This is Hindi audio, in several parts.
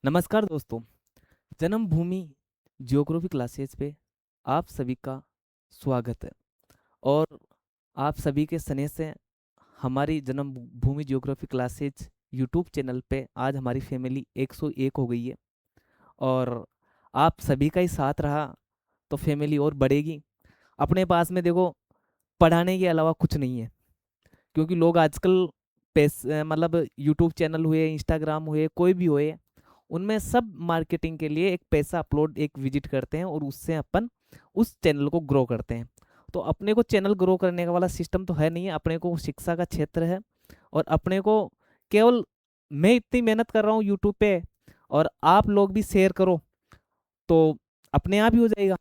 नमस्कार दोस्तों। जन्मभूमि ज्योग्राफी क्लासेस पे आप सभी का स्वागत है। और आप सभी के स्नेह से हमारी जन्मभूमि ज्योग्राफी क्लासेस यूट्यूब चैनल पे आज हमारी फैमिली 101 हो गई है। और आप सभी का ही साथ रहा तो फैमिली और बढ़ेगी। अपने पास में देखो, पढ़ाने के अलावा कुछ नहीं है, क्योंकि लोग आजकल पैसे मतलब यूट्यूब चैनल हुए, इंस्टाग्राम हुए, कोई भी हुए, उनमें सब मार्केटिंग के लिए एक पैसा अपलोड एक विजिट करते हैं और उससे अपन उस चैनल को ग्रो करते हैं। तो अपने को चैनल ग्रो करने का वाला सिस्टम तो है नहीं है, अपने को शिक्षा का क्षेत्र है। और अपने को केवल मैं इतनी मेहनत कर रहा हूँ यूट्यूब पे, और आप लोग भी शेयर करो तो अपने आप ही हो जाएगा।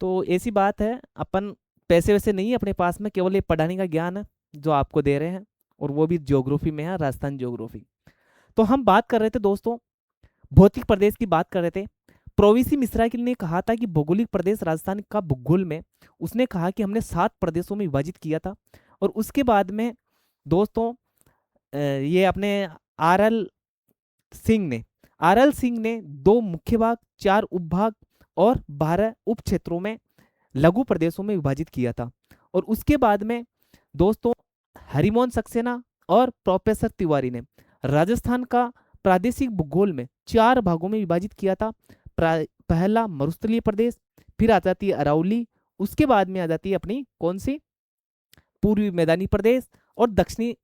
तो ऐसी बात है, अपन पैसे वैसे नहीं है अपने पास में, केवल ये पढ़ाने का ज्ञान है जो आपको दे रहे हैं, और वो भी ज्योग्राफी में है, राजस्थान ज्योग्राफी। तो हम बात कर रहे थे दोस्तों, भौतिक प्रदेश की बात कर रहे थे। प्रोविसी मिश्रा के ने कहा था कि भौगोलिक प्रदेश राजस्थान का भूगोल में, उसने कहा कि हमने 7 प्रदेशों में विभाजित किया था। और उसके बाद में दोस्तों, ये अपने आर एल सिंह ने दो मुख्य भाग, 4 उपभाग और 12 उप क्षेत्रों में, लघु प्रदेशों में विभाजित किया था। और उसके बाद में दोस्तों, हरिमोहन सक्सेना और प्रोफेसर तिवारी ने राजस्थान का प्रादेशिक भूगोल में 4 भागों में विभाजित किया था। पहला मरुस्थलीय प्रदेश, फिर आ जाती है अरावली, उसके बाद में आ जाती है अपनी कौन सी, पूर्वी मैदानी प्रदेश, और दक्षिणी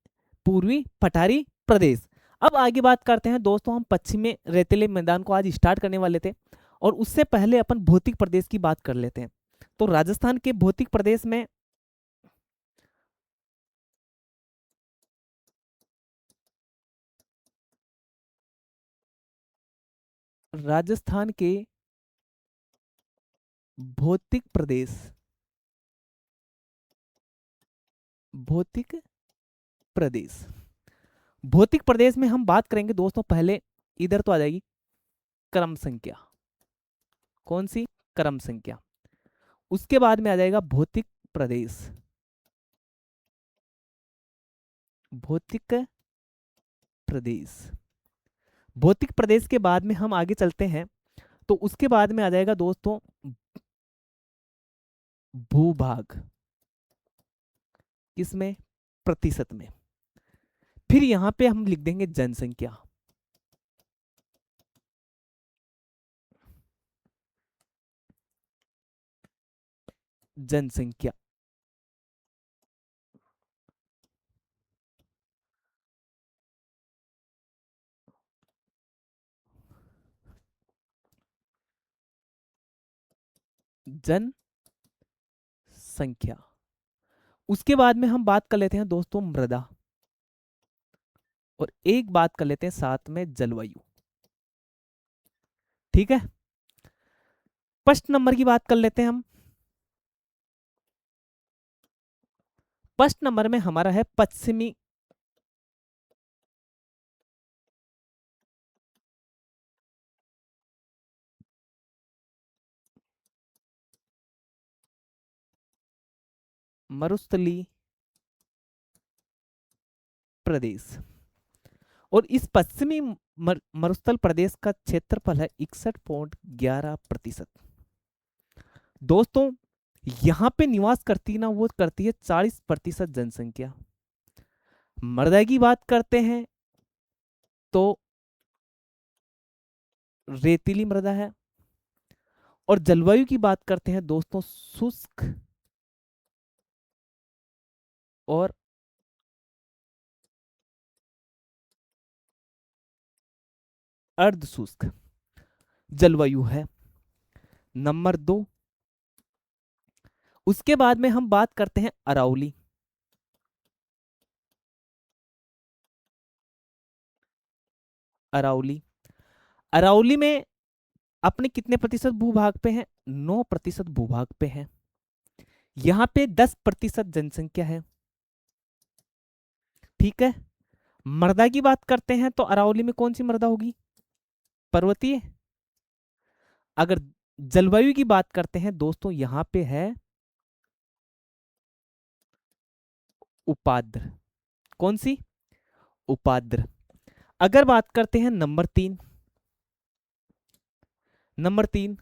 पूर्वी पठारी प्रदेश। अब आगे बात करते हैं दोस्तों, हम पश्चिमी रेतीले मैदान को आज स्टार्ट करने वाले थे, और उससे पहले अपन भौतिक प्रदेश की बात कर लेते हैं। तो राजस्थान के भौतिक प्रदेश में, राजस्थान के भौतिक प्रदेश, भौतिक प्रदेश, भौतिक प्रदेश में हम बात करेंगे दोस्तों, पहले इधर तो आ जाएगी क्रम संख्या। कौन सी? क्रम संख्या। उसके बाद में आ जाएगा भौतिक प्रदेश, भौतिक प्रदेश। भौतिक प्रदेश के बाद में हम आगे चलते हैं, तो उसके बाद में आ जाएगा दोस्तों भूभाग। किसमें? प्रतिशत में। फिर यहां पे हम लिख देंगे जनसंख्या, जनसंख्या। जनसंख्या। उसके बाद में हम बात कर लेते हैं दोस्तों मृदा, और एक बात कर लेते हैं साथ में जलवायु। ठीक है, फर्स्ट नंबर की बात कर लेते हैं हम। फर्स्ट नंबर में हमारा है पश्चिमी मरुस्थलीय प्रदेश। और इस पश्चिमी मरुस्थल प्रदेश का क्षेत्रफल है 61.11%। दोस्तों, यहां पे निवास करती है ना, वो करती है 40% जनसंख्या। मृदा की बात करते हैं तो रेतीली मृदा है। और जलवायु की बात करते हैं दोस्तों, शुष्क और अर्ध शुष्क जलवायु है। नंबर 2, उसके बाद में हम बात करते हैं अरावली। अरावली, अरावली में अपने कितने प्रतिशत भूभाग पे हैं? 9% भूभाग पे है। यहाँ पे 10% जनसंख्या है। ठीक है, मृदा की बात करते हैं तो अरावली में कौन सी मृदा होगी? पर्वतीय। अगर जलवायु की बात करते हैं दोस्तों, यहाँ पे है उपाद्र। कौन सी? उपाद्र। अगर बात करते हैं नंबर 3, नंबर 3,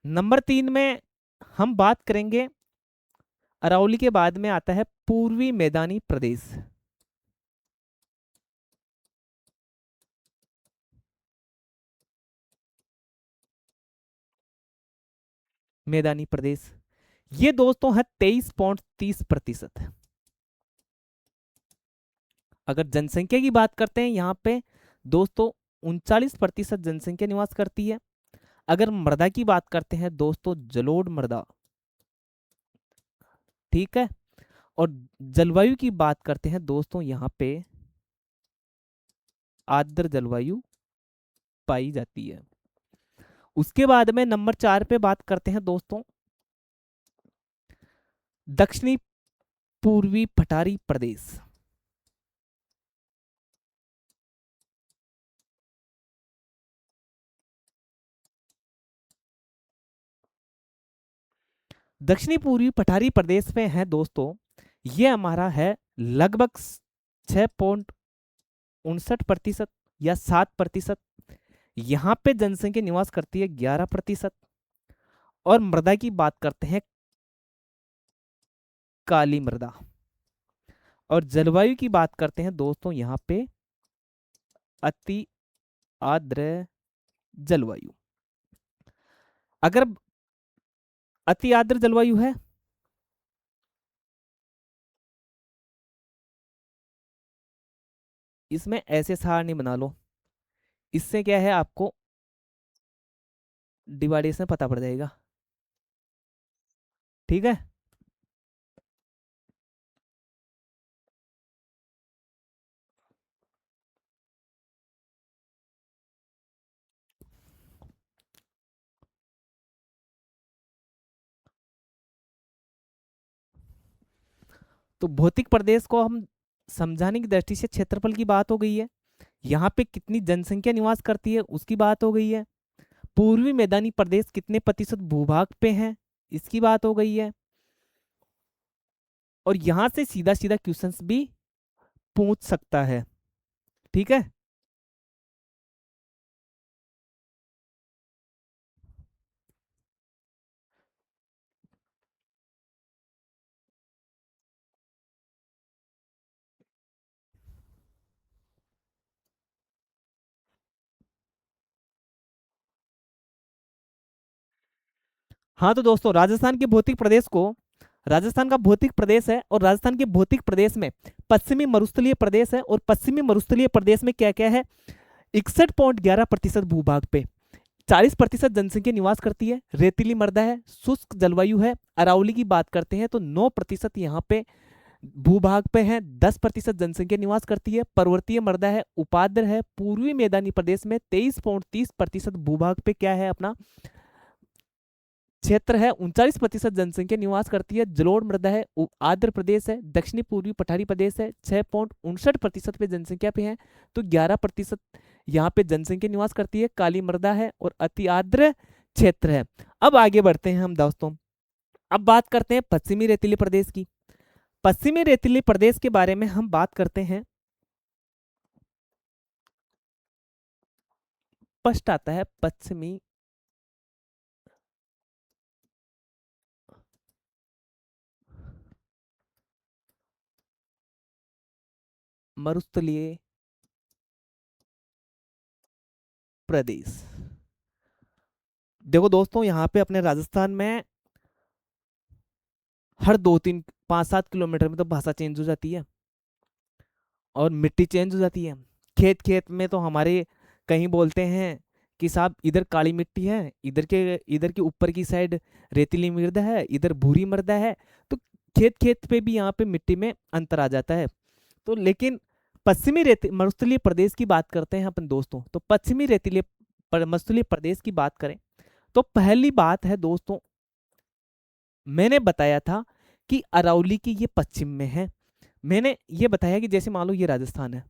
नंबर 3 में हम बात करेंगे, अरावली के बाद में आता है पूर्वी मैदानी प्रदेश। मैदानी प्रदेश, ये दोस्तों है 23.30%। अगर जनसंख्या की बात करते हैं यहाँ पे दोस्तों 39% जनसंख्या निवास करती है। अगर मृदा की बात करते हैं दोस्तों, जलोढ़ मृदा, ठीक है। और जलवायु की बात करते हैं दोस्तों, यहाँ पे आर्द्र जलवायु पाई जाती है। उसके बाद में नंबर 4 पे बात करते हैं दोस्तों, दक्षिणी पूर्वी पठारी प्रदेश। दक्षिणी पूर्वी पठारी प्रदेश में है दोस्तों, ये हमारा है लगभग 6.59% या 7%। यहाँ पे जनसंख्या निवास करती है 11%। और मृदा की बात करते हैं, काली मृदा। और जलवायु की बात करते हैं दोस्तों, यहाँ पे अति आर्द्र जलवायु। अगर अति आर्द्र जलवायु है, इसमें ऐसे सारणी बना लो, इससे क्या है आपको डिवाइडेशन पता पड़ जाएगा, ठीक है। तो भौतिक प्रदेश को हम समझाने की दृष्टि से क्षेत्रफल की बात हो गई है, यहाँ पे कितनी जनसंख्या निवास करती है उसकी बात हो गई है, पूर्वी मैदानी प्रदेश कितने प्रतिशत भूभाग पे हैं इसकी बात हो गई है। और यहां से सीधा सीधा क्वेश्चंस भी पूछ सकता है, ठीक है। हाँ तो दोस्तों, राजस्थान का भौतिक प्रदेश है, और राजस्थान के भौतिक प्रदेश में पश्चिमी मरुस्थलीय प्रदेश है, और पश्चिमी मरुस्थलीय प्रदेश में क्या क्या है, 61.11% भूभाग पे 40% जनसंख्या निवास करती है, रेतीली मृदा है, शुष्क जलवायु है। अरावली की बात करते हैं तो 9% यहाँ पे भूभाग पे है, 10% जनसंख्या निवास करती है, पर्वतीय मृदा है, उपाद्र है। पूर्वी मैदानी प्रदेश में 23.30% भूभाग पे क्या है अपना क्षेत्र है, 39% जनसंख्या निवास करती है, जलोढ़ मृदा है, आंध्र प्रदेश है, दक्षिणी पूर्वी पठारी प्रदेश है, 6.59% पे जनसंख्या पे है। तो 11% यहाँ पे जनसंख्या निवास करती है, काली मृदा है और अति आर्द्र क्षेत्र है। अब आगे बढ़ते हैं हम दोस्तों, अब बात करते हैं पश्चिमी रेतीली प्रदेश की। पश्चिमी रेतीली प्रदेश के बारे में हम बात करते हैं, फर्स्ट आता है पश्चिमी मरुस्थलीय प्रदेश। देखो दोस्तों, यहाँ पे अपने राजस्थान में हर 2 3 5 7 किलोमीटर में तो भाषा चेंज हो जाती है और मिट्टी चेंज हो जाती है। खेत खेत में तो हमारे कहीं बोलते हैं कि साहब इधर काली मिट्टी है, इधर के ऊपर की साइड रेतीली मृदा है, इधर भूरी मृदा है। तो खेत खेत पे भी यहाँ पे मिट्टी में अंतर आ जाता है। तो लेकिन पश्चिमी रेती मरुस्थलीय प्रदेश की बात करते हैं अपन दोस्तों, तो पश्चिमी रेतीले मरुस्थलीय प्रदेश की बात करें तो पहली बात है दोस्तों, मैंने बताया था कि अरावली की ये पश्चिम में है। मैंने ये बताया कि जैसे मान लो ये राजस्थान है,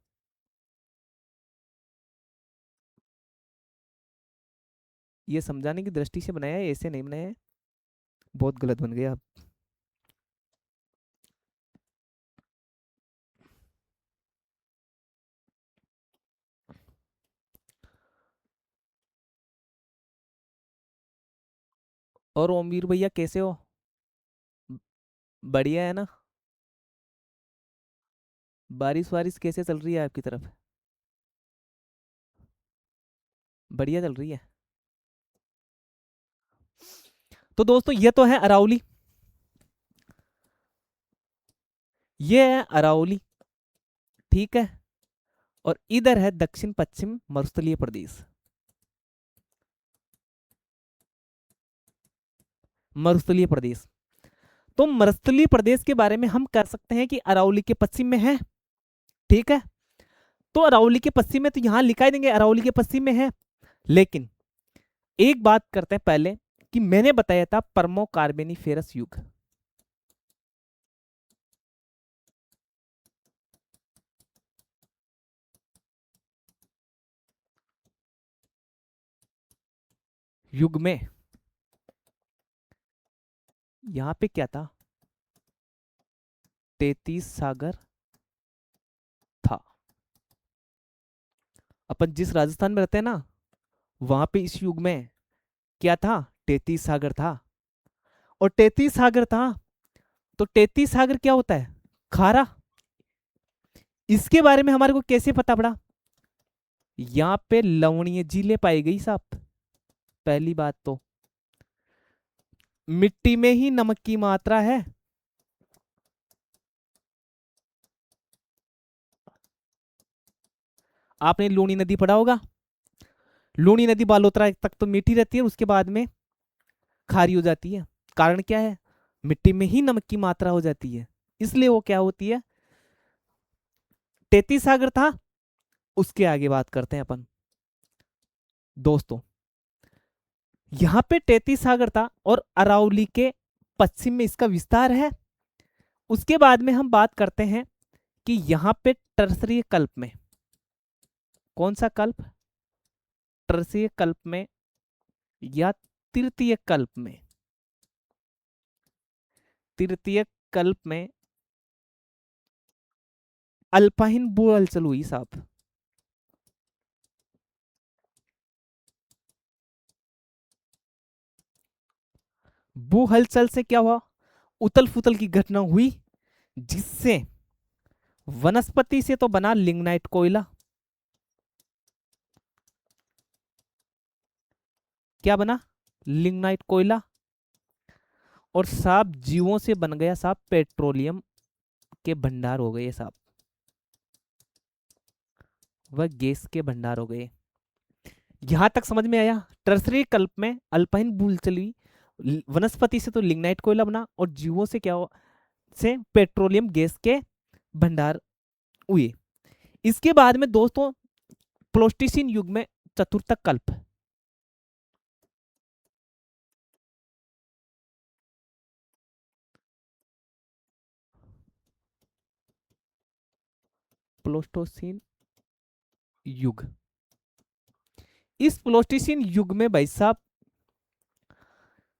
ये समझाने की दृष्टि से बनाया है, ऐसे नहीं बनाया है, बहुत गलत बन गया। और ओमवीर भैया कैसे हो? बढ़िया है ना? बारिश वारिश कैसे चल रही है आपकी तरफ? बढ़िया चल रही है। तो दोस्तों ये तो है अरावली। ये है अरावली। ठीक है। और इधर है दक्षिण पश्चिम मरुस्थलीय प्रदेश। मरुस्थलीय प्रदेश। तो मरुस्थलीय प्रदेश के बारे में हम कह सकते हैं कि अरावली के पश्चिम में है। ठीक है। तो अरावली के पश्चिम में तो यहां लिखा ही देंगे अरावली के पश्चिम में है। लेकिन एक बात करते हैं पहले कि मैंने बताया था परमो कार्बेनिफेरस युग। युग में यहां पे क्या था? 33 सागर था। अपन जिस राजस्थान में रहते हैं ना, वहां पे इस युग में क्या था? 33 सागर था। और 33 सागर था। तो 33 सागर क्या होता है? खारा। इसके बारे में हमारे को कैसे पता पड़ा? यहाँ पे लवणीय झीलें पाई गई साहब। पहली बात तो मिट्टी में ही नमक की मात्रा है। आपने लूनी नदी पढ़ा होगा। लूनी नदी बालोतरा तक तो मीठी रहती है, उसके बाद में खारी हो जाती है। कारण क्या है? मिट्टी में ही नमक की मात्रा हो जाती है, इसलिए वो क्या होती है? 33 सागर था। उसके आगे बात करते हैं अपन दोस्तों। यहां पे 33 सागर था और अरावली के पश्चिम में इसका विस्तार है। उसके बाद में हम बात करते हैं कि यहां पे टर्सरीय कल्प में, कौन सा कल्प? टर्सरीय कल्प में या तृतीय कल्प में, तृतीय कल्प में अल्पाइन भू हलचल हुई साहब। भू हलचल से क्या हुआ? उतल फुतल की घटना हुई, जिससे वनस्पति से तो बना लिग्नाइट कोयला। क्या बना? लिग्नाइट कोयला। और साहब जीवों से बन गया साहब पेट्रोलियम के भंडार हो गए साहब। वह गैस के भंडार हो गए। यहां तक समझ में आया? टर्सरी कल्प में अल्पाइन भू हलचल हुई, वनस्पति से तो लिग्नाइट कोयला बना और जीवों से क्या हुआ? से पेट्रोलियम गैस के भंडार हुए। इसके बाद में दोस्तों प्लोस्टिसिन युग में चतुर्थक कल्प। प्लोस्टोसिन युग। इस प्लोस्टिसिन युग में भाई साहब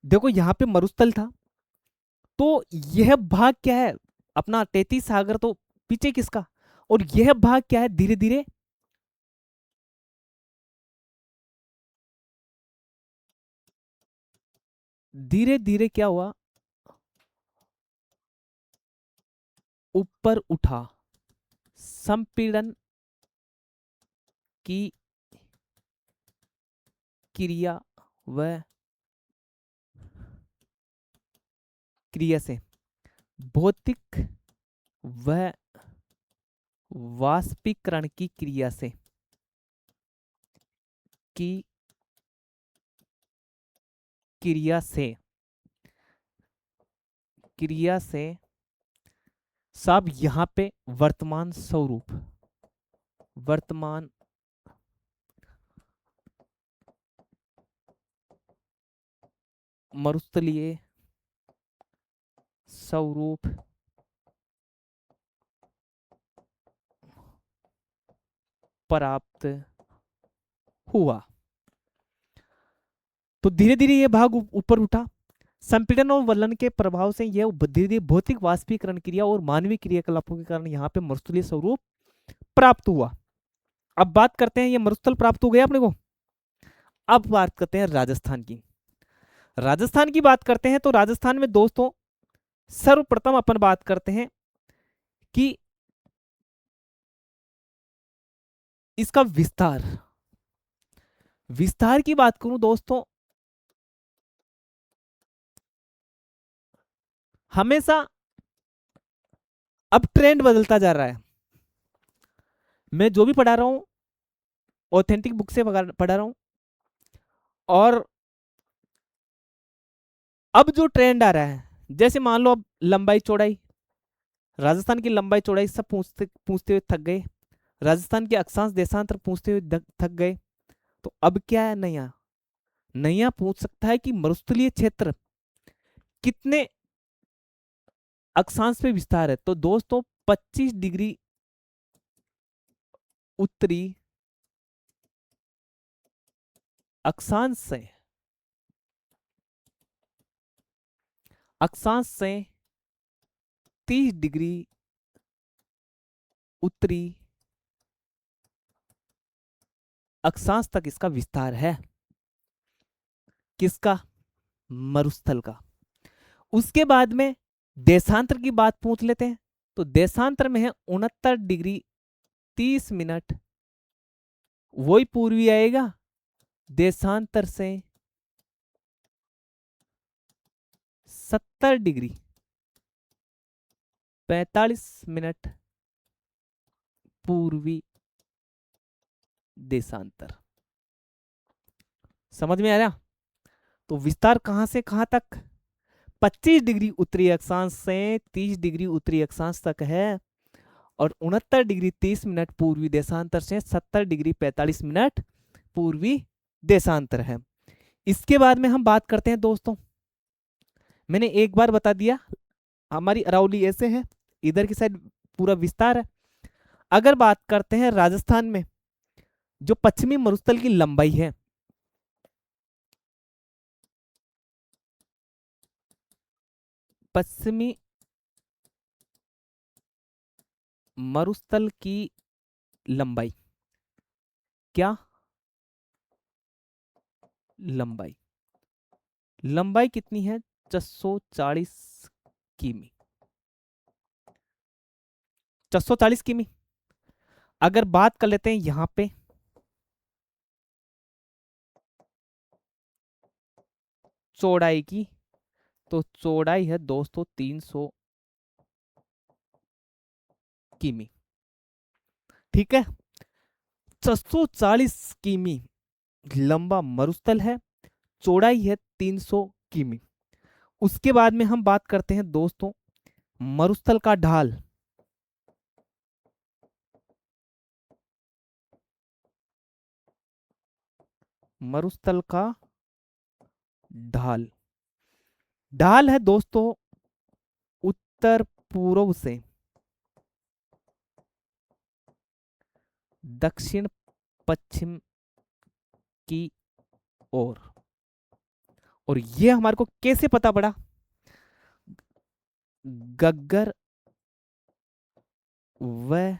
देखो यहां पे मरुस्थल था। तो यह भाग क्या है? अपना 33 सागर तो पीछे किसका? और यह भाग क्या है? धीरे धीरे धीरे धीरे क्या हुआ? ऊपर उठा। संपीड़न की क्रिया व क्रिया से, भौतिक व वाष्पीकरण की की क्रिया से क्रिया से साहब यहां पे वर्तमान स्वरूप, वर्तमान मरुस्थलीय स्वरूप प्राप्त हुआ। तो धीरे धीरे यह भाग ऊपर उठा। संपीड़न और वलन के प्रभाव से यह धीरे धीरे भौतिक वाष्पीकरण क्रिया और मानवीय क्रियाकलापों के कारण यहाँ पे मरुस्थलीय स्वरूप प्राप्त हुआ। अब बात करते हैं, ये मरुस्थल प्राप्त हो गया अपने को। अब बात करते हैं राजस्थान की। राजस्थान की बात करते हैं तो राजस्थान में दोस्तों सर्वप्रथम अपन बात करते हैं कि इसका विस्तार। विस्तार की बात करूं दोस्तों, हमेशा अब ट्रेंड बदलता जा रहा है। मैं जो भी पढ़ा रहा हूं ऑथेंटिक बुक से पढ़ा रहा हूं, और अब जो ट्रेंड आ रहा है, जैसे मान लो अब लंबाई चौड़ाई, राजस्थान की लंबाई चौड़ाई सब पूछते पूछते हुए थक गए, राजस्थान के अक्षांश देशांतर पूछते हुए थक गए। तो अब क्या है, नया नया पूछ सकता है कि मरुस्थलीय क्षेत्र कितने अक्षांश पे विस्तार है। तो दोस्तों 25 डिग्री उत्तरी अक्षांश से, अक्षांश से 30 डिग्री उत्तरी अक्षांश तक इसका विस्तार है। किसका? मरुस्थल का। उसके बाद में देशांतर की बात पूछ लेते हैं। तो देशांतर में है 69 डिग्री 30 मिनट, वही पूर्वी आएगा। देशांतर से 70 डिग्री 45 मिनट पूर्वी देशांतर। समझ में आ रहा? तो विस्तार कहां से कहां तक? 25 डिग्री उत्तरी अक्षांश से 30 डिग्री उत्तरी अक्षांश तक है, और 69 डिग्री 30 मिनट पूर्वी देशांतर से 70 डिग्री 45 मिनट पूर्वी देशांतर है। इसके बाद में हम बात करते हैं दोस्तों, मैंने एक बार बता दिया हमारी अरावली ऐसे है, इधर की साइड पूरा विस्तार है। अगर बात करते हैं राजस्थान में जो पश्चिमी मरुस्थल की लंबाई है, पश्चिमी मरुस्थल की लंबाई, क्या लंबाई? लंबाई कितनी है? 640 किमी। 640 किमी। अगर बात कर लेते हैं यहां पे चौड़ाई की, तो चौड़ाई है दोस्तों 300 किमी। ठीक है, 640 किमी लंबा मरुस्थल है, चौड़ाई है 300 किमी। उसके बाद में हम बात करते हैं दोस्तों मरुस्थल का ढाल। मरुस्थल का ढाल, ढाल है दोस्तों उत्तर पूर्व से दक्षिण पश्चिम की ओर। और ये हमारे को कैसे पता पड़ा? गग्गर व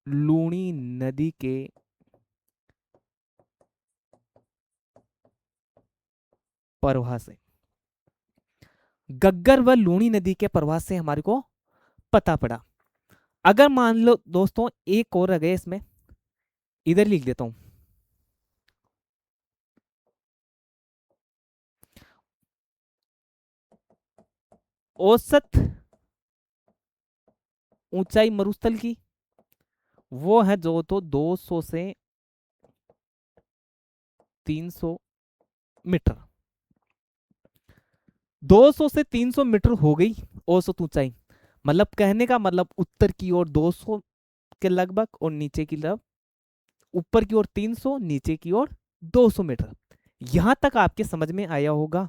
लूणी नदी के प्रवाह से, गग्गर व लूणी नदी के प्रवाह से हमारे को पता पड़ा। अगर मान लो दोस्तों एक और रह गए इसमें, इधर लिख देता हूं। औसत ऊंचाई मरुस्थल की वो है जो तो 200 से 300 मीटर। 200 से 300 मीटर हो गई औसत ऊंचाई। मतलब कहने का मतलब उत्तर की ओर 200 के लगभग, और नीचे की तरफ, ऊपर की ओर 300, नीचे की ओर 200 मीटर। यहां तक आपके समझ में आया होगा।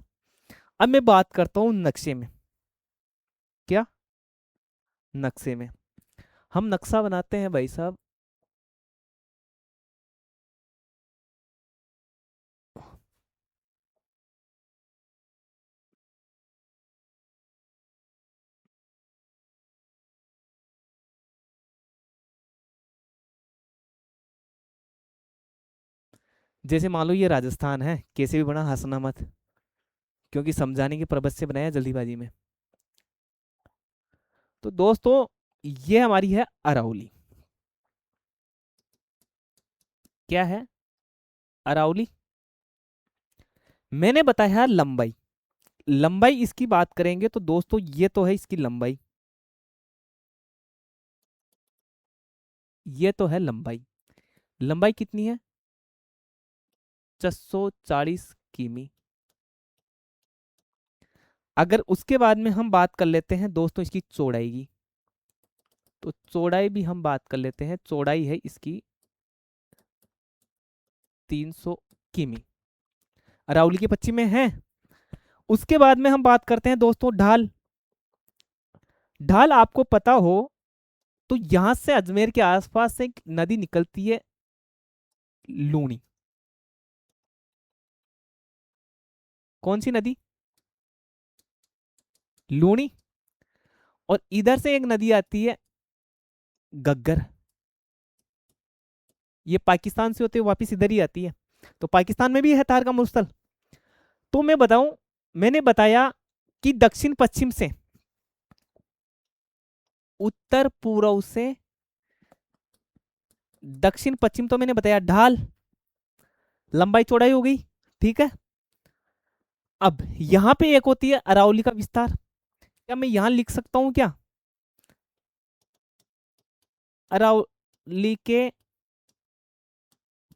अब मैं बात करता हूं नक्शे में। क्या? नक्शे में हम नक्शा बनाते हैं भाई साहब। जैसे मान लो ये राजस्थान है, कैसे भी बना हंसना मत, क्योंकि समझाने के पर्पज से बनाया जल्दीबाजी में। तो दोस्तों ये हमारी है अरावली। क्या है? अरावली। मैंने बताया लंबाई। लंबाई इसकी बात करेंगे तो दोस्तों ये तो है इसकी लंबाई, ये तो है लंबाई। लंबाई कितनी है? 640 किमी। अगर उसके बाद में हम बात कर लेते हैं दोस्तों इसकी चौड़ाई की, तो चौड़ाई भी हम बात कर लेते हैं। चौड़ाई है इसकी 300 किमी। अरावली के पश्चिम में है। उसके बाद में हम बात करते हैं दोस्तों ढाल। ढाल आपको पता हो तो यहां से अजमेर के आसपास से एक नदी निकलती है, लूनी। कौन सी नदी? लूनी। और इधर से एक नदी आती है, गग्गर। ये पाकिस्तान से होते हुए वापिस इधर ही आती है। तो पाकिस्तान में भी है थार का मरुस्थल। तो मैं बताऊं, मैंने बताया कि दक्षिण पश्चिम से, उत्तर पूर्व से दक्षिण पश्चिम, तो मैंने बताया ढाल, लंबाई चौड़ाई हो गई। ठीक है। अब यहां पे एक होती है अरावली का विस्तार। क्या मैं यहां लिख सकता हूं क्या? अरावली के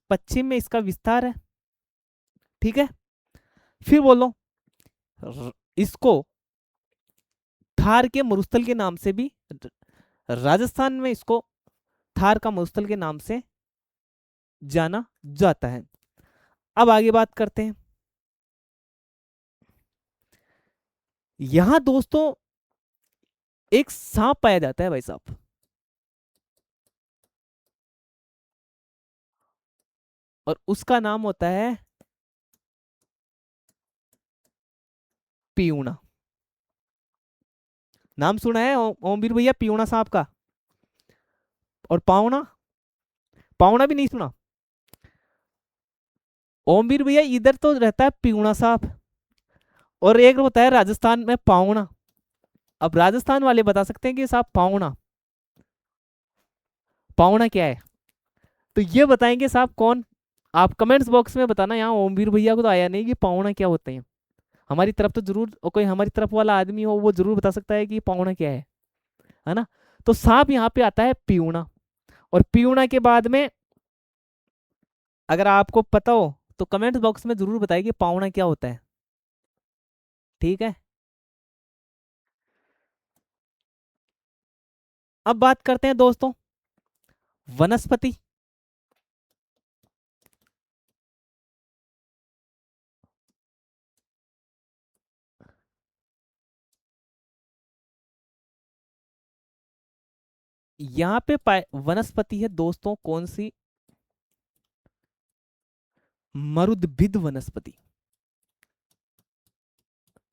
पश्चिम में इसका विस्तार है। ठीक है। फिर बोलो, इसको थार के मरुस्थल के नाम से भी, राजस्थान में इसको थार का मरुस्थल के नाम से जाना जाता है। अब आगे बात करते हैं। यहां दोस्तों एक सांप पाया जाता है भाई साहब, और उसका नाम होता है पीऊणा। नाम सुना है ओमवीर भैया पीऊणा सांप का? और पावना? पावना भी नहीं सुना? ओमवीर भैया इधर तो रहता है पीऊणा सांप, और एक होता है राजस्थान में पावना। अब राजस्थान वाले बता सकते हैं कि सांप पावना, पावना क्या है? तो ये बताएंगे साहब कौन? आप कमेंट्स बॉक्स में बताना। यहाँ ओमवीर भैया को तो आया नहीं कि पावना क्या होते हैं। हमारी तरफ तो जरूर, और कोई हमारी तरफ वाला आदमी हो वो जरूर बता सकता है कि पावना क्या है ना? तो सांप यहाँ पे आता है पीऊणा। और पीऊणा के बाद में अगर आपको पता हो तो कमेंट बॉक्स में जरूर बताइए कि पावना क्या होता है। ठीक है। अब बात करते हैं दोस्तों वनस्पति। यहाँ पे वनस्पति है दोस्तों कौन सी? मरुद्भिद वनस्पति।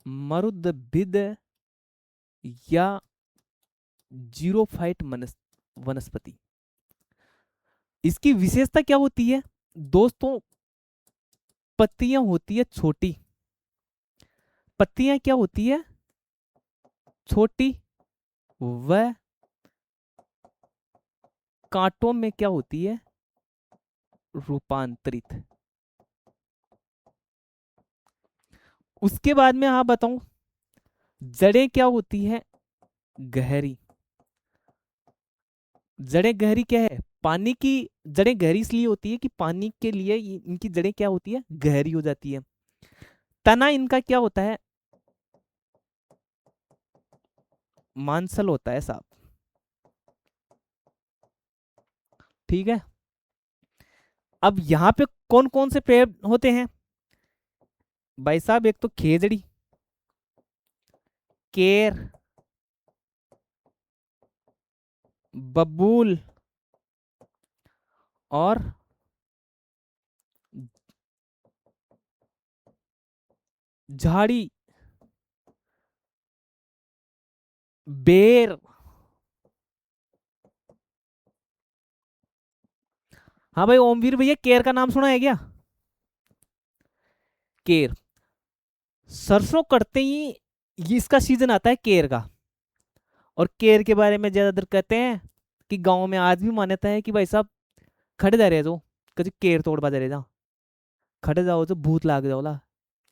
मरुद्भिद या जीरोफाइट वनस्पति। इसकी विशेषता क्या होती है दोस्तों? पत्तियां होती है छोटी। पत्तियां क्या होती है? छोटी। व कांटों में क्या होती है? रूपांतरित। उसके बाद में आप बताऊं, जड़ें क्या होती है? गहरी। जड़ें गहरी क्या है? पानी की। जड़ें गहरी इसलिए होती है कि पानी के लिए इनकी जड़ें क्या होती है? गहरी हो जाती है। तना इनका क्या होता है? मांसल होता है साहब। ठीक है। अब यहां पे कौन कौन से पेड़ होते हैं भाई साहब? एक तो खेजड़ी, केर, बबूल, और झाड़ी, बेर। हाँ भाई ओमवीर भैया, केर का नाम सुना है क्या? केर। सरसों कटते ही ये इसका सीजन आता है केर का। और केर के बारे में ज्यादातर कहते हैं कि गांव में आज भी मान्यता है कि भाई साहब खड़े जा रहे जो कभी केर तोड़ बा जा जा, खड़े जाओ जो भूत लाग जाओ ला,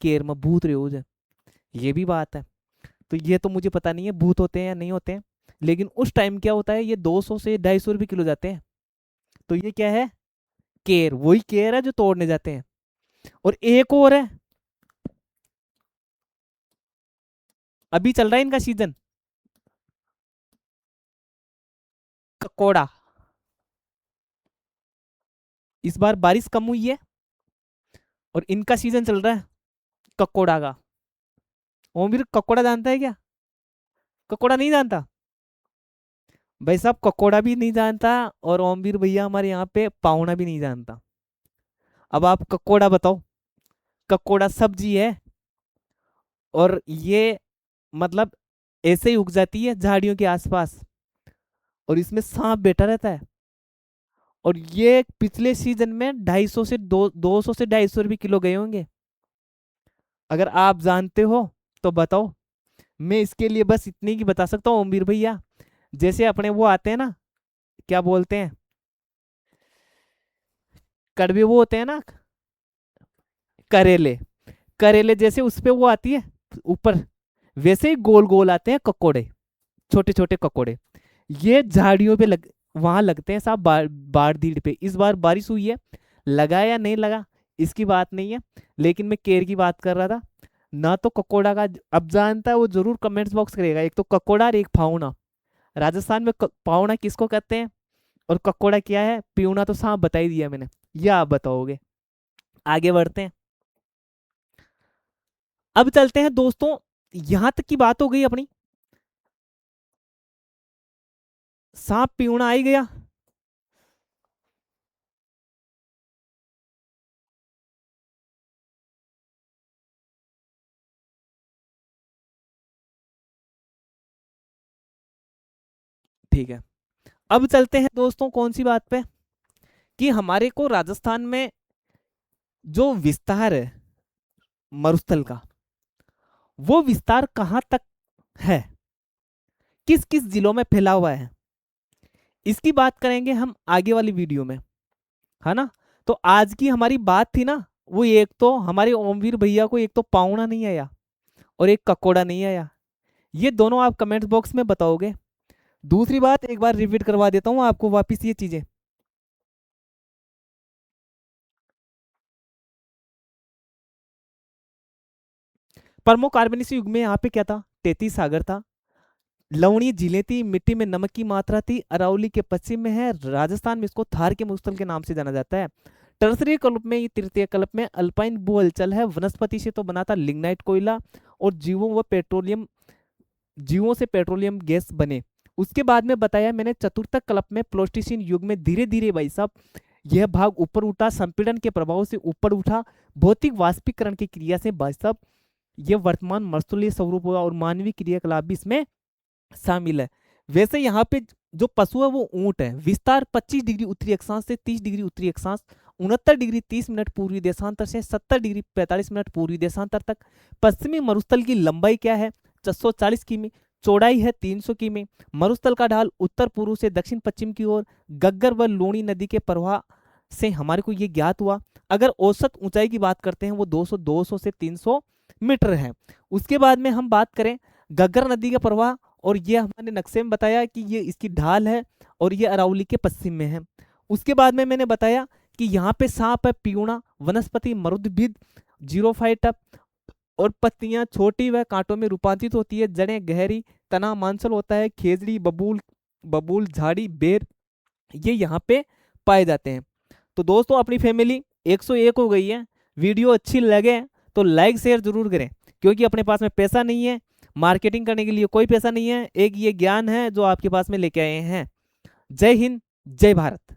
केर में भूत रहे हो जा। ये भी बात है। तो ये तो मुझे पता नहीं है भूत होते हैं या नहीं होते हैं, लेकिन उस टाइम क्या होता है, ये 200 से 250 रुपये किलो जाते हैं। तो ये क्या है, केर, वही केर है जो तोड़ने जाते हैं। और एक और है, अभी चल रहा है इनका सीजन, ककोड़ा। इस बार बारिश कम हुई है और इनका सीजन चल रहा है ककोड़ा का। ओमवीर ककोड़ा जानता है क्या? ककोड़ा नहीं जानता भाई साहब, ककोड़ा भी नहीं जानता और ओमवीर भैया हमारे यहाँ पे पावना भी नहीं जानता। अब आप ककोड़ा बताओ। ककोड़ा सब्जी है और ये मतलब ऐसे ही उग जाती है झाड़ियों के आसपास, और इसमें सांप बैठा रहता है। और ये पिछले सीजन में 250 से 200 से 250 रुपये किलो गए होंगे। अगर आप जानते हो तो बताओ। मैं इसके लिए बस इतनी की बता सकता हूँ ओमवीर भैया, जैसे अपने वो आते हैं ना, क्या बोलते हैं, कड़वे वो होते हैं ना, करेले। करेले जैसे उस पे वो आती है ऊपर, वैसे ही गोल गोल आते हैं ककोड़े, छोटे छोटे ककोड़े। ये झाड़ियों पे वहां लगते हैं साहब, बाढ़ दीड़ पे। इस बार बारिश हुई है, लगा या नहीं लगा इसकी बात नहीं है, लेकिन मैं केर की बात कर रहा था ना। तो ककोड़ा का अब जानता है वो जरूर कमेंट्स बॉक्स करेगा। एक तो ककोड़ा और एक फावना। राजस्थान में पावना किसको कहते हैं और ककोड़ा क्या है, पीवना तो सांप बता ही दिया मैंने, ये आप बताओगे। आगे बढ़ते हैं। अब चलते हैं दोस्तों, यहां तक की बात हो गई अपनी, सांप पीवना आ ही गया। ठीक है, अब चलते हैं दोस्तों कौन सी बात पे, कि हमारे को राजस्थान में जो विस्तार है मरुस्थल का, वो विस्तार कहां तक है, किस किस जिलों में फैला हुआ है, इसकी बात करेंगे हम आगे वाली वीडियो में, है ना। तो आज की हमारी बात थी ना, वो एक तो हमारे ओमवीर भैया को एक तो पावना नहीं आया और एक ककोड़ा नहीं आया, ये दोनों आप कमेंट बॉक्स में बताओगे। दूसरी बात एक बार रिपीट करवा देता हूं आपको वापिस ये चीजें। परमो कार्बोनेसी युग में यहाँ पे क्या था, 33 सागर था, लवणीय झीलें थी, मिट्टी में नमक की मात्रा थी। अरावली के पश्चिम में है, राजस्थान में इसको थार के मरुस्थल के नाम से जाना जाता है। टर्सरी कल्प में, ये तृतीय कल्प में अल्पाइन भू हलचल है। वनस्पति से तो बना था लिग्नाइट कोयला, और जीवों व पेट्रोलियम, जीवों से पेट्रोलियम गैस बने। उसके बाद में बताया मैंने चतुर्थ कल्प में प्लोस्टिसिन युग में धीरे धीरे भाई साहब यह भाग ऊपर उठा, संपीड़न के प्रभाव से ऊपर उठा, भौतिक वाष्पीकरण की क्रिया से भाई साहब यह वर्तमान मरुस्थलीय स्वरूप हुआ, और मानवीय क्रियाकलाप भी इसमें शामिल है। वैसे यहाँ पे जो पशु है वो ऊंट है। विस्तार 25 डिग्री उत्तरी अक्षांश से 30 डिग्री उत्तरी अक्षांश, 69 डिग्री 30 मिनट पूर्वी देशांतर से 70 डिग्री 45 मिनट पूर्वी देशांतर तक। पश्चिमी मरुस्थल की लंबाई क्या है, 440 किमी, चौड़ाई है 300 किमी। मरुस्थल का ढाल उत्तर पूर्व से दक्षिण पश्चिम की ओर गग्गर व लूणी नदी के प्रवाह से हमारे को ये ज्ञात हुआ। अगर औसत ऊंचाई की बात करते हैं वो 200 से 300 मीटर है। उसके बाद में हम बात करें गग्गर नदी का प्रवाह, और ये हमने नक्शे में बताया कि ये इसकी ढाल है और ये अरावली के पश्चिम में है। उसके बाद में मैंने बताया कि यहाँ पे सांप है पीवना, वनस्पति मरुद्भिद जीरोफाइट, और पत्तियां छोटी व कांटों में रूपांतरित होती है। जड़ें गहरी, तना मांसल होता है। खेजड़ी, बबूल, बबूल, झाड़ी, बेर ये यहाँ पे पाए जाते हैं। तो दोस्तों अपनी फैमिली 101 हो गई है। वीडियो अच्छी लगे तो लाइक शेयर जरूर करें, क्योंकि अपने पास में पैसा नहीं है, मार्केटिंग करने के लिए कोई पैसा नहीं है, एक ये ज्ञान है जो आपके पास में लेके आए हैं। जय हिंद, जय भारत।